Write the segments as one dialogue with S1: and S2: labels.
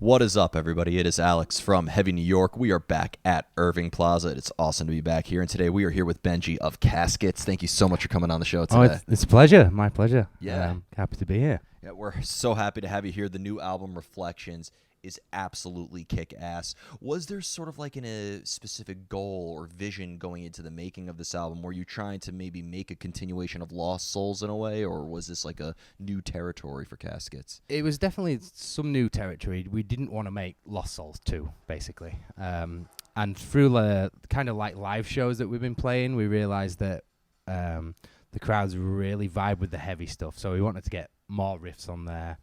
S1: What is up, everybody? It is Alex from Heavy New York. We are back at Irving Plaza. It's awesome to be back here. And today we are here with Benji of Caskets. Thank you so much for coming on the show today.
S2: It's a pleasure. My pleasure.
S1: Yeah.
S2: Happy to be here.
S1: Yeah, we're so happy to have you here. The new album, Reflections, is absolutely kick-ass. Was there sort of like a specific goal or vision going into the making of this album? Were you trying to maybe make a continuation of Lost Souls in a way, or was this like a new territory for Caskets?
S2: It was definitely some new territory. We didn't want to make Lost Souls 2, basically. And through the kind of like live shows that we've been playing, we realized that the crowds really vibe with the heavy stuff. So we wanted to get more riffs on there.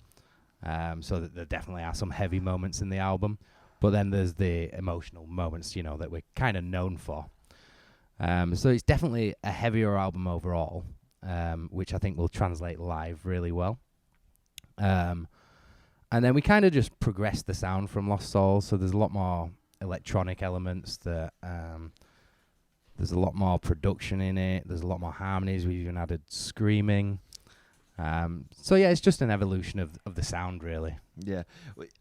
S2: So that there definitely are some heavy moments in the album, but then there's the emotional moments, that we're kind of known for. So it's definitely a heavier album overall, which I think will translate live really well. And then we kind of just progressed the sound from Lost Souls, so there's a lot more electronic elements, there's a lot more production in it, there's a lot more harmonies, we even added screaming. So yeah, it's just an evolution of the sound, really.
S1: Yeah,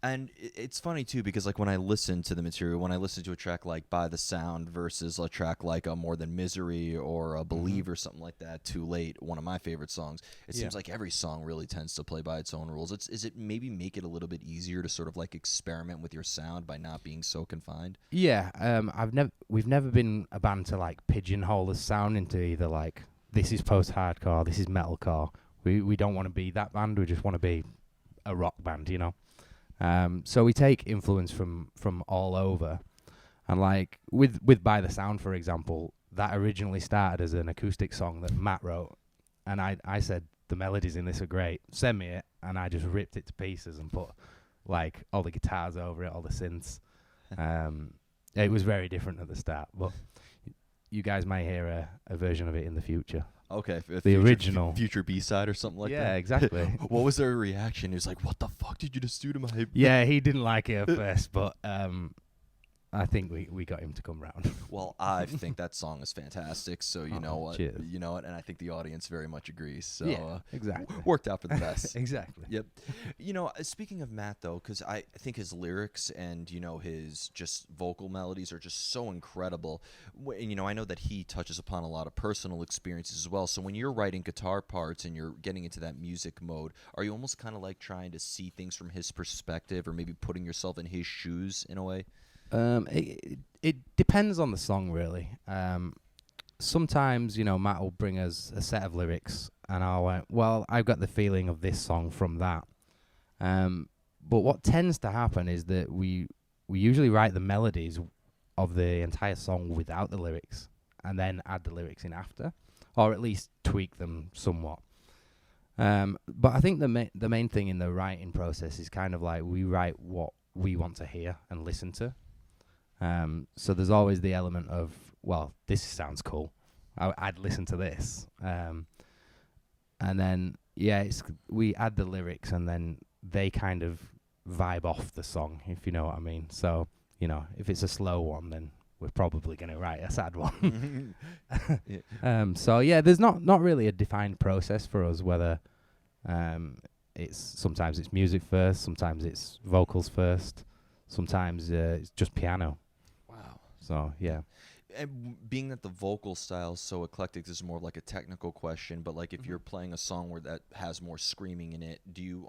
S1: and it's funny too because like when I listen to the material, when I listen to a track like By the Sound versus a track like a More Than Misery or a Believe or something like that, Too Late, one of my favorite songs, it seems like every song really tends to play by its own rules. Is it maybe make it a little bit easier to sort of like experiment with your sound by not being so confined?
S2: Yeah, we've never been a band to like pigeonhole the sound into either like this is post-hardcore, this is metalcore. We don't want to be that band. We just want to be a rock band, So we take influence from all over. And like with By the Sound, for example, that originally started as an acoustic song that Matt wrote. And I said, the melodies in this are great. Send me it. And I just ripped it to pieces and put like all the guitars over it, all the synths. It was very different at the start. But you guys may hear a version of it in the future.
S1: Okay,
S2: the original
S1: future B-side or something like that.
S2: Yeah, exactly.
S1: What was their reaction? He was like, "What the fuck did you just do to my?"
S2: Yeah, he didn't like it at first, but I think we got him to come round.
S1: Well, I think that song is fantastic. So you know what,
S2: cheers.
S1: you know what, and I think the audience very much agrees. So
S2: yeah, exactly,
S1: worked out for the best.
S2: Exactly.
S1: Yep. Speaking of Matt though, because I think his lyrics and his just vocal melodies are just so incredible. And I know that he touches upon a lot of personal experiences as well. So when you're writing guitar parts and you're getting into that music mode, are you almost kind of like trying to see things from his perspective, or maybe putting yourself in his shoes in a way?
S2: It depends on the song, really. Sometimes, Matt will bring us a set of lyrics, and I've got the feeling of this song from that. But what tends to happen is that we usually write the melodies of the entire song without the lyrics, and then add the lyrics in after, or at least tweak them somewhat. But I think the main thing in the writing process is kind of like we write what we want to hear and listen to. So there's always the element of, well, this sounds cool, I'd listen to this. And then, we add the lyrics and then they kind of vibe off the song, if you know what I mean. So, if it's a slow one, then we're probably going to write a sad one. So, there's not really a defined process for us, whether sometimes it's music first, sometimes it's vocals first, sometimes it's just piano.
S1: Wow.
S2: So, yeah.
S1: And being that the vocal style is so eclectic, this is more like a technical question, but like if you're playing a song where that has more screaming in it, do you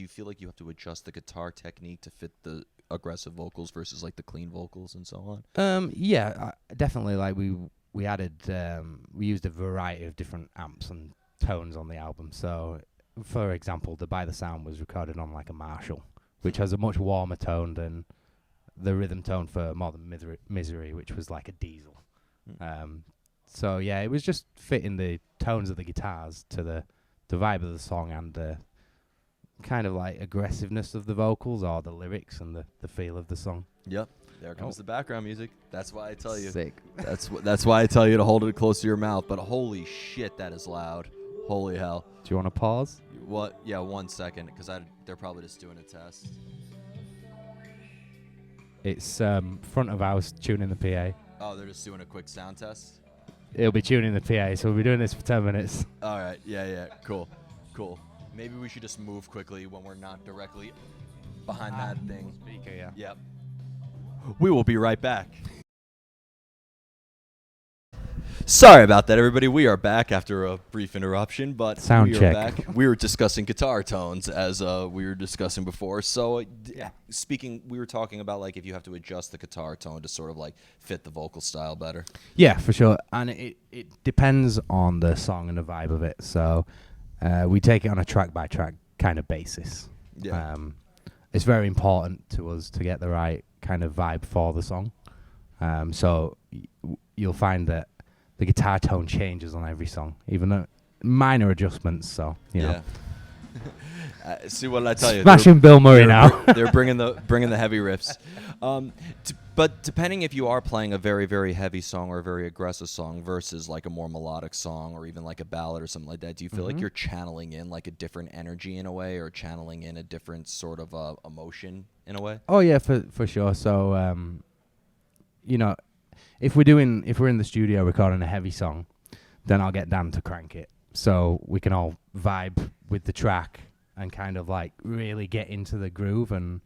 S1: feel like you have to adjust the guitar technique to fit the aggressive vocals versus like the clean vocals and so on?
S2: Definitely. Like we added, we used a variety of different amps and tones on the album. So, for example, the By the Sound was recorded on like a Marshall, which has a much warmer tone than the rhythm tone for More Than Misery, which was like a diesel. So yeah, it was just fitting the tones of the guitars to the vibe of the song and the kind of like aggressiveness of the vocals or the lyrics and the feel of the song.
S1: Yep. There comes the background music. That's why I tell you.
S2: Sick.
S1: That's why I tell you to hold it close to your mouth. But holy shit, that is loud. Holy hell.
S2: Do you want to pause?
S1: What? Yeah, 1 second, because they're probably just doing a test.
S2: It's front of house tuning the PA.
S1: Oh, they're just doing a quick sound test?
S2: It'll be tuning the PA, so we'll be doing this for 10 minutes.
S1: All right. Yeah. Cool. Maybe we should just move quickly when we're not directly behind that thing.
S2: Speaker, yeah.
S1: Yep. We will be right back. Sorry about that, everybody. We are back after a brief interruption, but
S2: Sound
S1: we
S2: check.
S1: are back. We were discussing guitar tones as we were discussing before. So, speaking, we were talking about like if you have to adjust the guitar tone to sort of like fit the vocal style better.
S2: Yeah, for sure. And it depends on the song and the vibe of it. So we take it on a track by track kind of basis.
S1: Yeah.
S2: It's very important to us to get the right kind of vibe for the song. So you'll find that the guitar tone changes on every song, even though minor adjustments. So you know.
S1: See what I tell you?
S2: Smashing Bill Murray now.
S1: They're bringing the heavy riffs. But depending if you are playing a very, very heavy song or a very aggressive song versus like a more melodic song or even like a ballad or something like that, do you feel like you're channeling in like a different energy in a way, or channeling in a different sort of emotion in a way?
S2: Oh yeah, for sure. So you know, if we're in the studio recording a heavy song, then I'll get Dan to crank it so we can all vibe with the track and kind of like really get into the groove and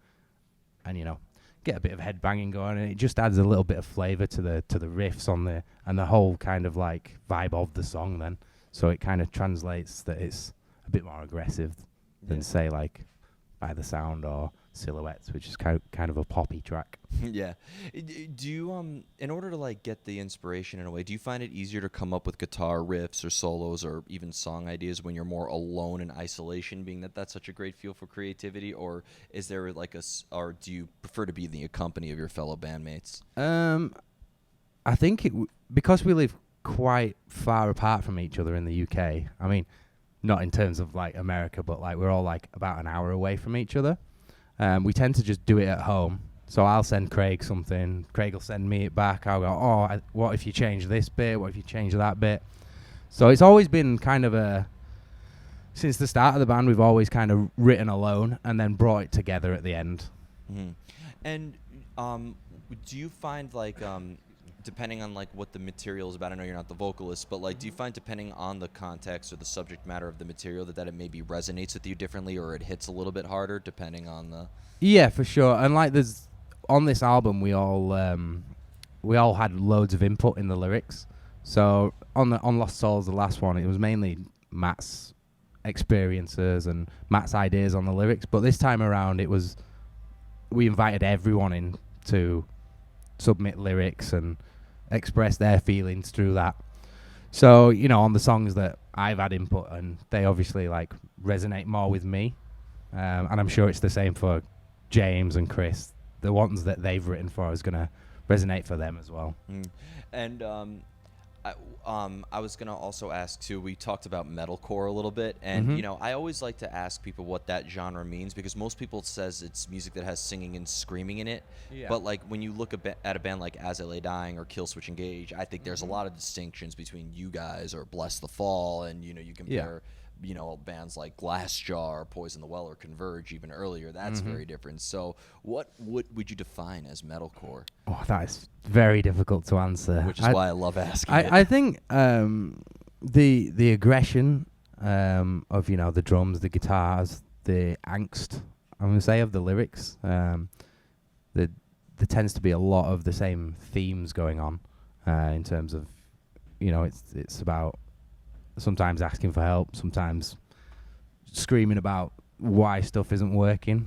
S2: you know, get a bit of headbanging going, and it just adds a little bit of flavor to the riffs on the and the whole kind of like vibe of the song then. So it kind of translates that it's a bit more aggressive than say like By the Sound or Silhouettes, which is kind of a poppy track.
S1: Yeah. Do you in order to like get the inspiration in a way, do you find it easier to come up with guitar riffs or solos or even song ideas when you're more alone in isolation, being that that's such a great feel for creativity, or is there like or do you prefer to be in the company of your fellow bandmates?
S2: I think because we live quite far apart from each other in the UK. I mean, not in terms of like America, but like we're all like about an hour away from each other. We tend to just do it at home. So I'll send Craig something. Craig will send me it back. I'll go, what if you change this bit? What if you change that bit? So it's always been kind of since the start of the band, we've always kind of written alone and then brought it together at the end.
S1: Mm-hmm. And do you find like, depending on like what the material is about, I know you're not the vocalist, but like, do you find depending on the context or the subject matter of the material that it maybe resonates with you differently, or it hits a little bit harder depending on the...
S2: Yeah, for sure. And like on this album, we all had loads of input in the lyrics. So on Lost Souls, the last one, it was mainly Matt's experiences and Matt's ideas on the lyrics. But this time around, we invited everyone in to submit lyrics and express their feelings through that. So, you know, on the songs that I've had input, and they obviously like resonate more with me. And I'm sure it's the same for James and Chris. The ones that they've written for is going to resonate for them as well.
S1: And I was going to also ask too, we talked about metalcore a little bit, and you know, I always like to ask people what that genre means, because most people says it's music that has singing and screaming in it. But like when you look at a band like As I Lay Dying or Killswitch Engage, I think there's a lot of distinctions between you guys or Bless the Fall, and you know, you compare you know, bands like Glassjaw or Poison the Well or Converge even earlier. That's very different. So what would you define as metalcore?
S2: Oh, that is very difficult to answer.
S1: Which is why I love asking it.
S2: I think the aggression of, you know, the drums, the guitars, the angst, I'm going to say, of the lyrics, there tends to be a lot of the same themes going on in terms of, you know, it's about sometimes asking for help, sometimes screaming about why stuff isn't working.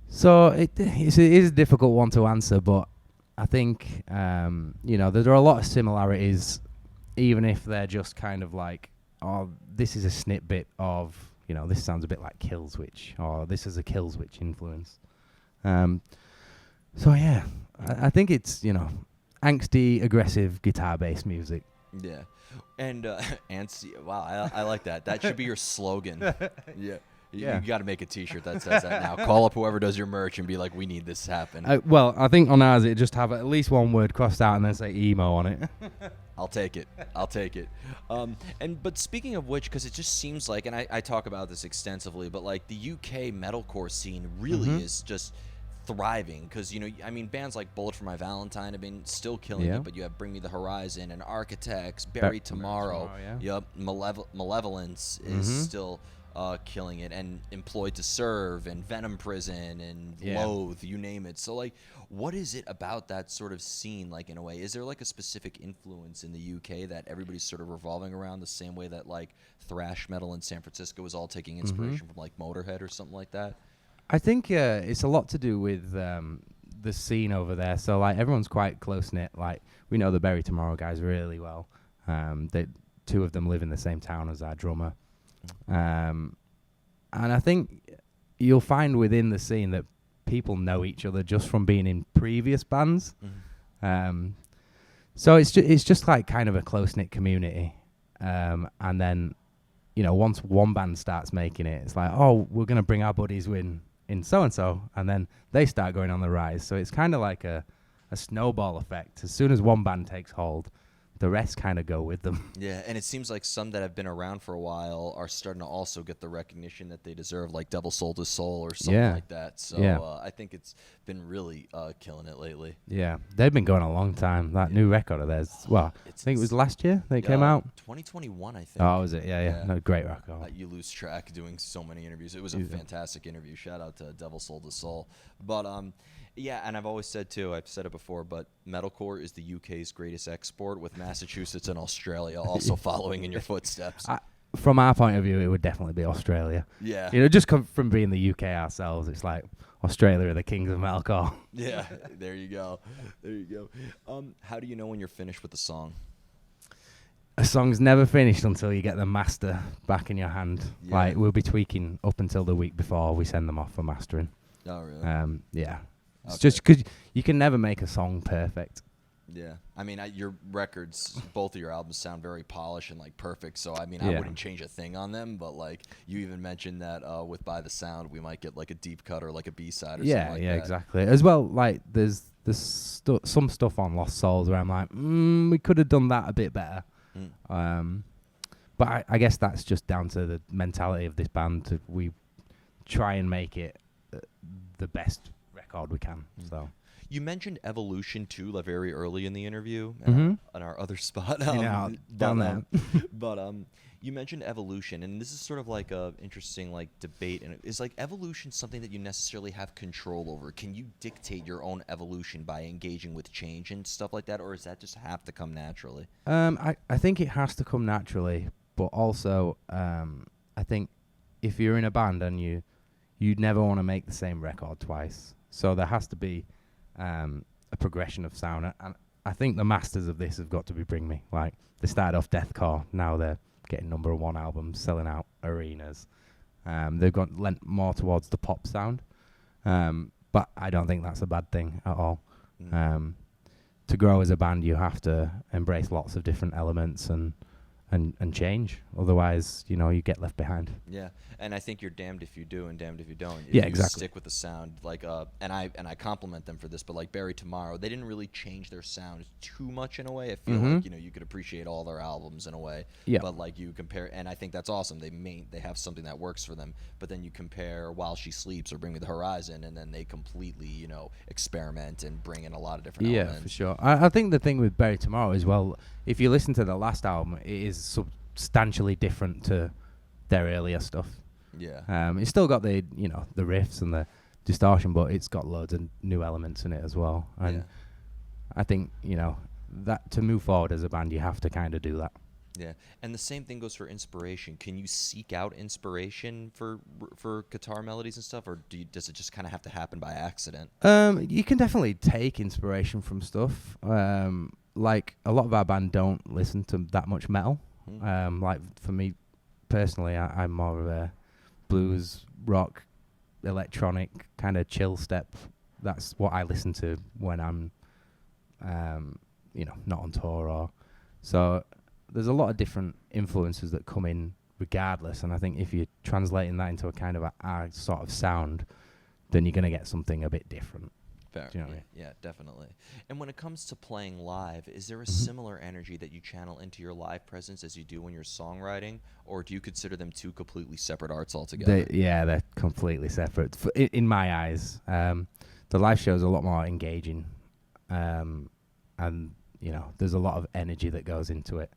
S2: So it is a difficult one to answer, but I think, you know, there are a lot of similarities, even if they're just kind of like, oh, this is a snippet of, you know, this sounds a bit like Killswitch, or this is a Killswitch influence. So yeah, I think it's, you know, angsty, aggressive, guitar-based music.
S1: Yeah. And wow, I like that. That should be your slogan. Yeah. You got to make a T-shirt that says that now. Call up whoever does your merch and be like, we need this to happen.
S2: Well, I think on ours it just have at least one word crossed out and then say emo on it.
S1: I'll take it. But speaking of which, because it just seems like, and I talk about this extensively, but like the UK metalcore scene really is just thriving, because, you know, I mean, bands like Bullet for My Valentine have been still killing it, but you have Bring Me the Horizon and Architects, Bury Tomorrow. Yep, Malevolence is still killing it, and Employed to Serve, and Venom Prison, and
S2: Yeah.
S1: Loathe, you name it. So like, what is it about that sort of scene, like, in a way? Is there like a specific influence in the UK that everybody's sort of revolving around the same way that like thrash metal in San Francisco is all taking inspiration from like Motorhead or something like that?
S2: I think it's a lot to do with the scene over there. So like everyone's quite close knit. Like we know the Bury Tomorrow guys really well. They two of them live in the same town as our drummer, and I think you'll find within the scene that people know each other just from being in previous bands. So it's just like kind of a close knit community, and then once one band starts making it, it's like, oh, we're gonna bring our buddies in so and so, and then they start going on the rise. So it's kind of like a snowball effect. As soon as one band takes hold, the rest kind of go with them.
S1: Yeah, and it seems like some that have been around for a while are starting to also get the recognition that they deserve, like Devil Sold His Soul or something like that. So I think it's been really killing it lately.
S2: Yeah, they've been going a long time. That new record of theirs, I think it was last year they came out.
S1: 2021, I think.
S2: Oh, was it? Yeah. No, great record.
S1: You lose track doing so many interviews. It was a fantastic interview. Shout out to Devil Sold His Soul. But yeah, and I've always said too, I've said it before, but metalcore is the UK's greatest export, with Massachusetts and Australia also following in your footsteps.
S2: From our point of view, it would definitely be Australia.
S1: Yeah.
S2: Just from being the UK ourselves, it's like Australia are the kings of metalcore.
S1: Yeah, there you go. There you go. How do you know when you're finished with the song?
S2: A song's never finished until you get the master back in your hand.
S1: Yeah.
S2: Like, we'll be tweaking up until the week before we send them off for mastering.
S1: Oh, really?
S2: Yeah. It's
S1: Okay.
S2: just because you can never make a song perfect.
S1: Yeah, I mean, your records, both of your albums sound very polished and like perfect. So I mean,
S2: Yeah.
S1: I wouldn't change a thing on them. But like, you even mentioned that with By the Sound, we might get like a deep cut or like a B-side or something like that.
S2: Yeah, exactly. As well, like there's some stuff on Lost Souls where I'm like, we could have done that a bit better. But I guess that's just down to the mentality of this band. We try and make it the best record we can. So.
S1: You mentioned Evolution too, like very early in the interview,
S2: Mhm.
S1: on our other spot.
S2: Down there.
S1: But you mentioned evolution, and this is sort of like a interesting like debate. And is like evolution something that you necessarily have control over? Can you dictate your own evolution by engaging with change and stuff like that, or does that just have to come naturally?
S2: I think it has to come naturally, but also I think if you're in a band and you'd never want to make the same record twice, so there has to be a progression of sound, and I think the masters of this have got to be Bring Me. Like, they started off deathcore, now they're getting #1 albums, selling out arenas. They've lent more towards the pop sound, but I don't think that's a bad thing at all. To grow as a band, you have to embrace lots of different elements and change. Otherwise, you get left behind.
S1: Yeah, and I think you're damned if you do and damned if you don't. If
S2: Yeah,
S1: you
S2: exactly.
S1: Stick with the sound, like and I compliment them for this, but like Bury Tomorrow, they didn't really change their sound too much in a way. I feel like you could appreciate all their albums in a way.
S2: Yeah.
S1: But like you compare, and I think that's awesome. They have something that works for them. But then you compare While She Sleeps or Bring Me the Horizon, and then they completely experiment and bring in a lot of different elements.
S2: Yeah, for sure. I think the thing with Bury Tomorrow as well, if you listen to the last album, it is substantially different to their earlier stuff.
S1: Yeah.
S2: It's still got the the riffs and the distortion, but it's got loads of new elements in it as well. And
S1: Yeah.
S2: I think that to move forward as a band, you have to kind of do that.
S1: Yeah, and the same thing goes for inspiration. Can you seek out inspiration for guitar melodies and stuff, or does it just kind of have to happen by accident?
S2: You can definitely take inspiration from stuff. Like a lot of our band don't listen to that much metal. Like for me personally, I'm more of a blues, rock, electronic kind of chill step. That's what I listen to when I'm, not on tour or so. There's a lot of different influences that come in regardless, and I think if you're translating that into a kind of a sort of sound, then you're going to get something a bit different.
S1: Fair.
S2: Do you know what I mean?
S1: Yeah, definitely. And when it comes to playing live, is there a similar energy that you channel into your live presence as you do when you're songwriting, or do you consider them two completely separate arts altogether?
S2: They're completely separate. In my eyes, the live show is a lot more engaging, and there's a lot of energy that goes into it,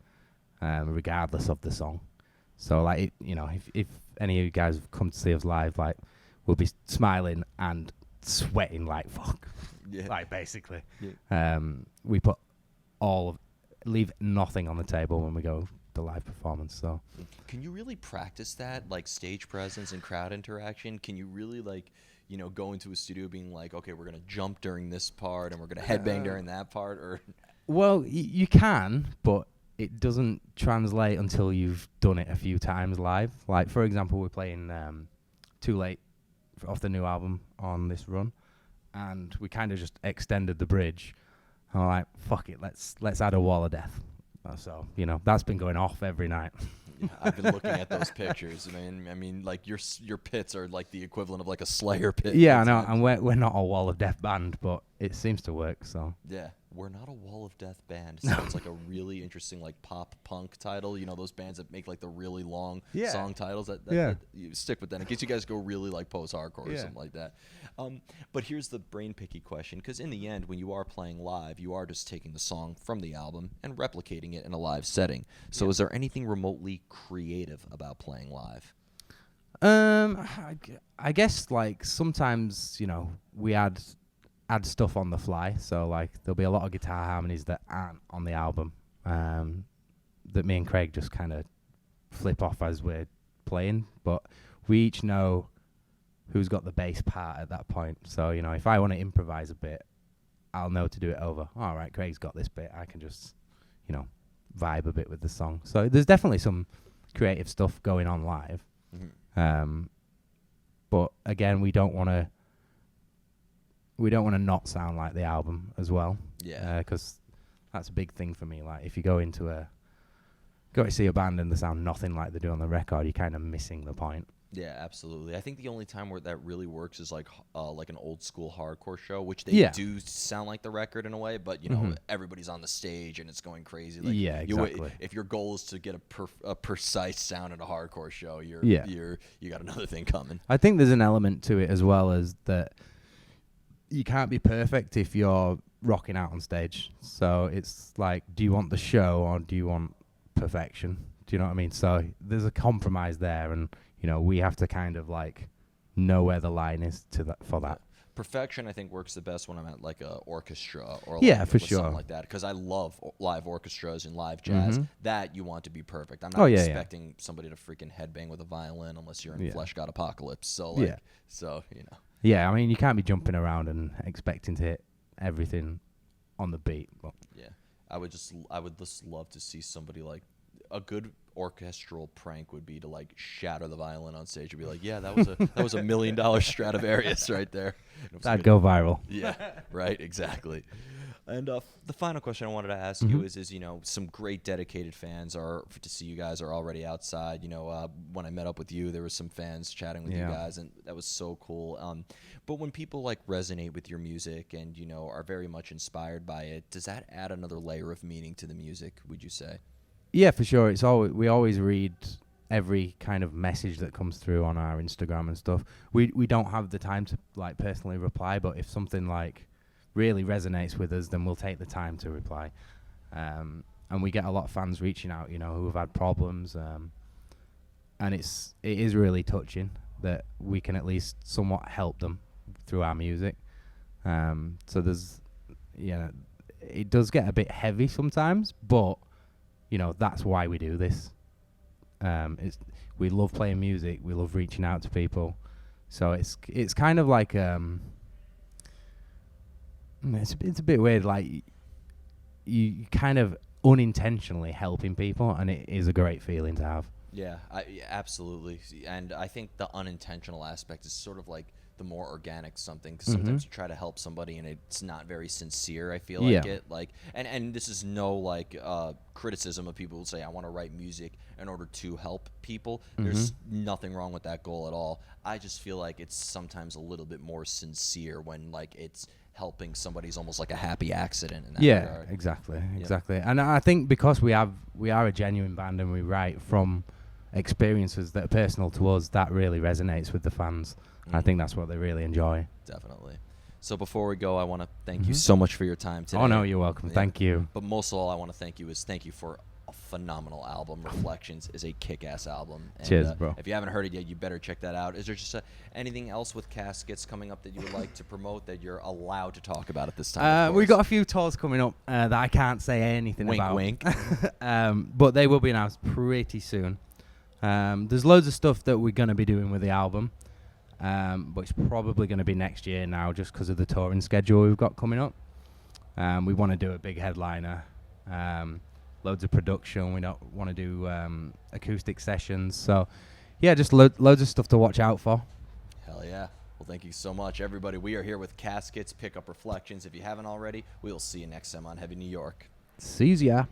S2: regardless of the song. So like if any of you guys have come to see us live, like we'll be smiling and sweating like fuck, like basically. We put leave nothing on the table when we go the live performance. So
S1: can you really practice that, like stage presence and crowd interaction? Can you really like go into a studio being like, okay, we're gonna jump during this part and we're gonna headbang during that part? Or
S2: well, you can, but it doesn't translate until you've done it a few times live. Like for example, we're playing Too Late off the new album on this run, and we kind of just extended the bridge. I'm like, fuck it, let's add a wall of death. So that's been going off every night.
S1: Yeah, I've been looking at those pictures, man. I mean, like your pits are like the equivalent of like a Slayer pit.
S2: Yeah, I know, and we're not a wall of death band, but it seems to work. So
S1: yeah, we're not a wall of death band. Sounds like a really interesting like pop punk title. Those bands that make like the really long song titles. That you stick with that in case you guys go really like post hardcore or something like that. But here's the brain picky question, because in the end, when you are playing live, you are just taking the song from the album and replicating it in a live setting. So is there anything remotely creative about playing live?
S2: I guess like sometimes we add stuff on the fly. So like there'll be a lot of guitar harmonies that aren't on the album, that me and Craig just kind of flip off as we're playing. But we each know who's got the bass part at that point. So if I want to improvise a bit, I'll know to do it over. All right, Craig's got this bit. I can just vibe a bit with the song. So there's definitely some creative stuff going on live. But again, we don't want to not sound like the album as well. Yeah. Because that's a big thing for me. Like if you go to see a band and they sound nothing like they do on the record, you're kind of missing the point.
S1: Yeah, absolutely. I think the only time where that really works is like an old school hardcore show, which they do sound like the record in a way, but everybody's on the stage and it's going crazy. Like,
S2: yeah, exactly.
S1: If your goal is to get a precise sound at a hardcore show, you got another thing coming.
S2: I think there's an element to it as well, as that you can't be perfect if you're rocking out on stage. So it's like, do you want the show or do you want perfection? Do you know what I mean? So there's a compromise there, and we have to kind of like know where the line is for that.
S1: Perfection, I think, works the best when I'm at like a orchestra or
S2: for sure,
S1: something like that, because I love live orchestras and live jazz. That you want to be perfect. I'm not expecting somebody to freaking headbang with a violin unless you're in Flesh God Apocalypse. So
S2: Yeah, I mean, you can't be jumping around and expecting to hit everything on the beat. But
S1: yeah, I would just love to see somebody like a good orchestral prank would be to like shatter the violin on stage and be like, yeah, that was a $1 million Stradivarius right there.
S2: That'd go viral.
S1: Yeah, right, exactly. And the final question I wanted to ask you is some great dedicated fans to see you guys are already outside. When I met up with you, there was some fans chatting with you guys, and that was so cool. But when people like resonate with your music and are very much inspired by it, does that add another layer of meaning to the music, would you say?
S2: Yeah, for sure. We always read every kind of message that comes through on our Instagram and stuff. We don't have the time to like personally reply, but if something like really resonates with us, then we'll take the time to reply. And we get a lot of fans reaching out, who have had problems, and it is really touching that we can at least somewhat help them through our music. So there's, it does get a bit heavy sometimes, but that's why we do this. We love playing music. We love reaching out to people. So it's kind of like it's a bit weird. Like you kind of unintentionally helping people, and it is a great feeling to have.
S1: Yeah, absolutely. And I think the unintentional aspect is sort of like the more organic something, because sometimes you try to help somebody and it's not very sincere. I feel like it like, and this is no like criticism of people who say I want to write music in order to help people. There's nothing wrong with that goal at all. I just feel like it's sometimes a little bit more sincere when like it's helping somebody's almost like a happy accident in that regard.
S2: Exactly. And I think because we are a genuine band and we write from experiences that are personal to us, that really resonates with the fans. I think that's what they really enjoy.
S1: Definitely. So before we go, I want to thank you so much for your time today.
S2: Oh, no, you're welcome. Thank you.
S1: But most of all, I want to thank you for a phenomenal album. Reflections is a kick-ass album. And,
S2: Cheers, bro.
S1: If you haven't heard it yet, you better check that out. Is there just anything else with Caskets coming up that you would like to promote that you're allowed to talk about at this time?
S2: We've got a few tours coming up that I can't say anything
S1: wink,
S2: about.
S1: Wink,
S2: but they will be announced pretty soon. There's loads of stuff that we're going to be doing with the album, but it's probably going to be next year now just because of the touring schedule we've got coming up. We want to do a big headliner, loads of production. We don't want to do acoustic sessions. So, yeah, just loads of stuff to watch out for.
S1: Hell yeah. Well, thank you so much, everybody. We are here with Caskets. Pick up Reflections. If you haven't already, we will see you next time on Heavy New York.
S2: See ya.